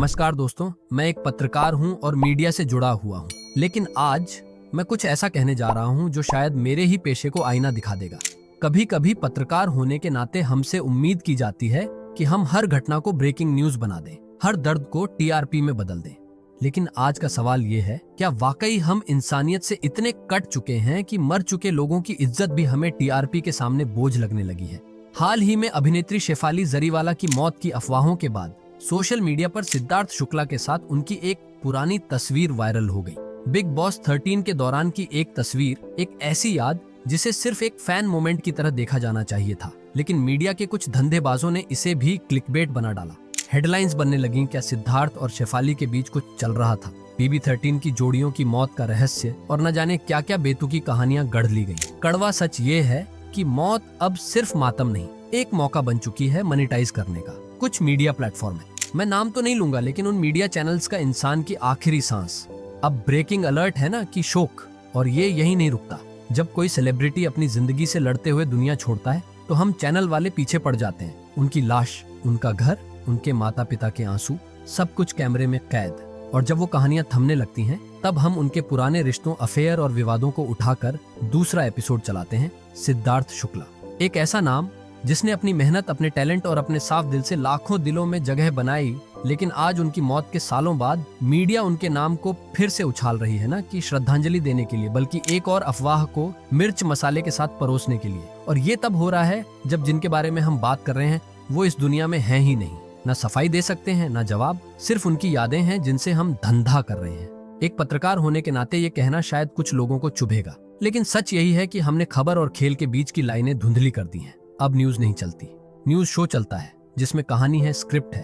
नमस्कार दोस्तों, मैं एक पत्रकार हूं और मीडिया से जुड़ा हुआ हूं। लेकिन आज मैं कुछ ऐसा कहने जा रहा हूं जो शायद मेरे ही पेशे को आईना दिखा देगा। कभी कभी पत्रकार होने के नाते हमसे उम्मीद की जाती है कि हम हर घटना को ब्रेकिंग न्यूज बना दें, हर दर्द को टीआरपी में बदल दें। लेकिन आज का सवाल ये है, क्या वाकई हम इंसानियत से इतने कट चुके हैं कि मर चुके लोगों की इज्जत भी हमें टीआरपी के सामने बोझ लगने लगी है। हाल ही में अभिनेत्री शेफाली जरीवाला की मौत की अफवाहों के बाद सोशल मीडिया पर सिद्धार्थ शुक्ला के साथ उनकी एक पुरानी तस्वीर वायरल हो गई। बिग बॉस 13 के दौरान की एक तस्वीर, एक ऐसी याद जिसे सिर्फ एक फैन मोमेंट की तरह देखा जाना चाहिए था, लेकिन मीडिया के कुछ धंधेबाजों ने इसे भी क्लिकबेट बना डाला। हेडलाइंस बनने लगी, क्या सिद्धार्थ और शेफाली के बीच कुछ चल रहा था, BB13 की जोड़ियों की मौत का रहस्य और न जाने क्या क्या बेतुकी कहानियां गढ़ ली गई। कड़वा सच ये है कि मौत अब सिर्फ मातम नहीं, एक मौका बन चुकी है मॉनेटाइज करने का। कुछ मीडिया प्लेटफॉर्म है, मैं नाम तो नहीं लूंगा, लेकिन उन मीडिया चैनल्स का इंसान की आखिरी सांस अब ब्रेकिंग अलर्ट है ना कि शोक। और ये यही नहीं रुकता। जब कोई सेलिब्रिटी अपनी जिंदगी से लड़ते हुए दुनिया छोड़ता है तो हम चैनल वाले पीछे पड़ जाते हैं। उनकी लाश, उनका घर, उनके माता पिता के आंसू, सब कुछ कैमरे में कैद। और जब वो कहानियां थमने लगती हैं, तब हम उनके पुराने रिश्तों, अफेयर और विवादों को उठाकर दूसरा एपिसोड चलाते हैं। सिद्धार्थ शुक्ला, एक ऐसा नाम जिसने अपनी मेहनत, अपने टैलेंट और अपने साफ दिल से लाखों दिलों में जगह बनाई, लेकिन आज उनकी मौत के सालों बाद मीडिया उनके नाम को फिर से उछाल रही है ना कि श्रद्धांजलि देने के लिए, बल्कि एक और अफवाह को मिर्च मसाले के साथ परोसने के लिए। और ये तब हो रहा है जब जिनके बारे में हम बात कर रहे हैं वो इस दुनिया में हैं ही नहीं। न सफाई दे सकते हैं, न जवाब, सिर्फ उनकी यादें हैं जिनसे हम धंधा कर रहे हैं। एक पत्रकार होने के नाते ये कहना शायद कुछ लोगों को चुभेगा, लेकिन सच यही है कि हमने खबर और खेल के बीच की लाइनें धुंधली कर दी हैं। अब न्यूज नहीं चलती, न्यूज शो चलता है जिसमें कहानी है, स्क्रिप्ट है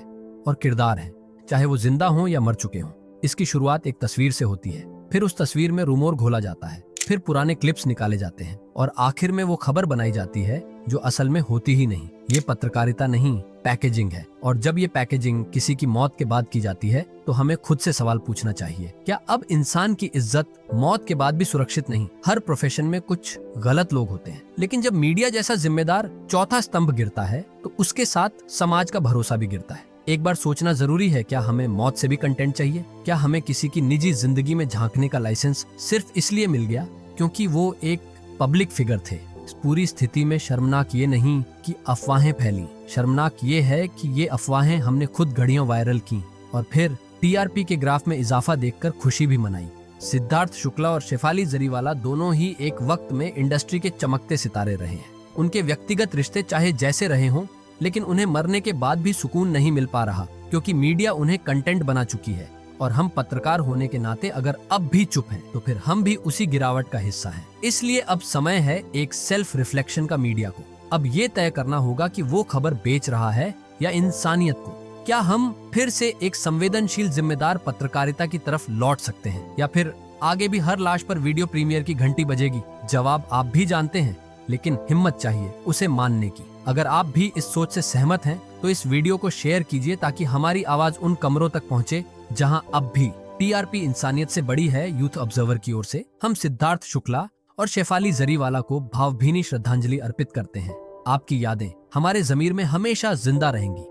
और किरदार है, चाहे वो जिंदा हो या मर चुके हों। इसकी शुरुआत एक तस्वीर से होती है, फिर उस तस्वीर में रूमर घोला जाता है, फिर पुराने क्लिप्स निकाले जाते हैं और आखिर में वो खबर बनाई जाती है जो असल में होती ही नहीं। ये पत्रकारिता नहीं, पैकेजिंग है। और जब ये पैकेजिंग किसी की मौत के बाद की जाती है तो हमें खुद से सवाल पूछना चाहिए, क्या अब इंसान की इज्जत मौत के बाद भी सुरक्षित नहीं? हर प्रोफेशन में कुछ गलत लोग होते हैं, लेकिन जब मीडिया जैसा जिम्मेदार चौथा स्तंभ गिरता है तो उसके साथ समाज का भरोसा भी गिरता है। एक बार सोचना जरूरी है, क्या हमें मौत से भी कंटेंट चाहिए? क्या हमें किसी की निजी जिंदगी में झांकने का लाइसेंस सिर्फ इसलिए मिल गया क्योंकि वो एक पब्लिक फिगर थे? इस पूरी स्थिति में शर्मनाक ये नहीं कि अफवाहें फैली, शर्मनाक ये है कि ये अफवाहें हमने खुद घड़ियों वायरल की और फिर टीआरपी के ग्राफ में इजाफा देखकर खुशी भी मनाई। सिद्धार्थ शुक्ला और शेफाली जरीवाला दोनों ही एक वक्त में इंडस्ट्री के चमकते सितारे रहे हैं। उनके व्यक्तिगत रिश्ते चाहे जैसे रहे हों, लेकिन उन्हें मरने के बाद भी सुकून नहीं मिल पा रहा क्योंकि मीडिया उन्हें कंटेंट बना चुकी है। और हम पत्रकार होने के नाते अगर अब भी चुप हैं, तो फिर हम भी उसी गिरावट का हिस्सा हैं। इसलिए अब समय है एक सेल्फ रिफ्लेक्शन का मीडिया को। अब ये तय करना होगा कि वो खबर बेच रहा है या इंसानियत को। क्या हम फिर से एक संवेदनशील, जिम्मेदार पत्रकारिता की तरफ लौट सकते हैं, या फिर आगे भी हर लाश पर वीडियो प्रीमियर की घंटी बजेगी? जवाब आप भी जानते हैं, लेकिन हिम्मत चाहिए उसे मानने की। अगर आप भी इस सोच से सहमत हैं तो इस वीडियो को शेयर कीजिए ताकि हमारी आवाज उन कमरों तक पहुंचे जहां अब भी टीआरपी इंसानियत से बड़ी है। यूथ ऑब्जर्वर की ओर से हम सिद्धार्थ शुक्ला और शेफाली जरीवाला को भावभीनी श्रद्धांजलि अर्पित करते हैं। आपकी यादें हमारे जमीर में हमेशा जिंदा रहेंगी।